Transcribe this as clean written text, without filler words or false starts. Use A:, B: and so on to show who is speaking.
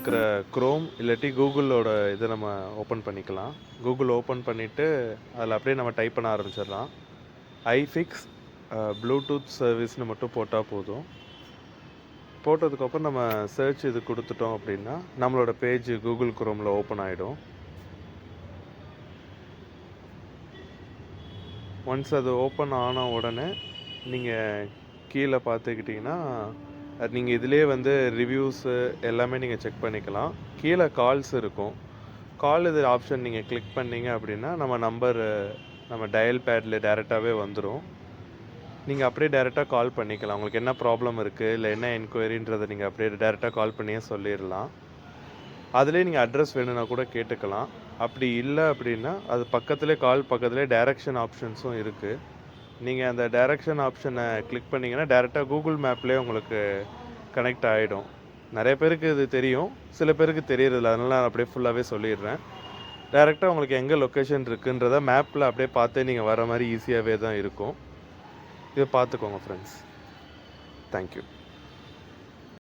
A: இருக்கிற க்ரோம் இல்லாட்டி கூகுளோட இதை நம்ம ஓப்பன் பண்ணிக்கலாம். கூகுள் ஓப்பன் பண்ணிவிட்டு அதில் அப்படியே நம்ம டைப் பண்ண ஆரம்பிச்சிடலாம். ஐஃபிக்ஸ் ப்ளூடூத் சர்வீஸ்னு மட்டும் போட்டால் போதும். போட்டதுக்கப்புறம் நம்ம சர்ச் இது கொடுத்துட்டோம் அப்படின்னா நம்மளோட பேஜ் கூகுள் க்ரோமில் ஓப்பன் ஆகிடும். ஒன்ஸ் அது ஓப்பன் ஆன உடனே நீங்கள் கீழே பார்த்துக்கிட்டிங்கன்னா நீங்கள் இதிலே வந்து ரிவ்யூஸு எல்லாமே நீங்கள் செக் பண்ணிக்கலாம். கீழே கால்ஸ் இருக்கும். கால் இது ஆப்ஷன் நீங்கள் கிளிக் பண்ணிங்க அப்படின்னா நம்ம நம்பர் நம்ம டயல் பேடில் டேரெக்டாகவே வந்துடும். நீங்கள் அப்படியே டேரெக்டாக கால் பண்ணிக்கலாம். உங்களுக்கு என்ன ப்ராப்ளம் இருக்குது இல்லை என்ன என்கொயரின்றதை நீங்கள் அப்படியே டேரெக்டாக கால் பண்ணியே சொல்லிடலாம். அதுலேயே நீங்கள் அட்ரஸ் வேணும்னா கூட கேட்டுக்கலாம். அப்படி இல்லை அப்படின்னா அது பக்கத்துலேயே டைரக்ஷன் ஆப்ஷன்ஸும் இருக்குது. நீங்கள் அந்த டைரக்ஷன் ஆப்ஷனை கிளிக் பண்ணிங்கன்னா டேரெக்டாக கூகுள் மேப்லேயே உங்களுக்கு கனெக்ட் ஆகிடும். நிறைய பேருக்கு இது தெரியும், சில பேருக்கு தெரியறதில்ல. அதனால் நான் அப்படியே ஃபுல்லாகவே சொல்லிடுறேன். டேரெக்டாக உங்களுக்கு எங்கே லொக்கேஷன் இருக்குன்றத மேப்பில் அப்படியே பார்த்தே நீங்கள் வர மாதிரி ஈஸியாகவே தான் இருக்கும். இதை பார்த்துக்கோங்க ஃப்ரெண்ட்ஸ். தேங்க்யூ.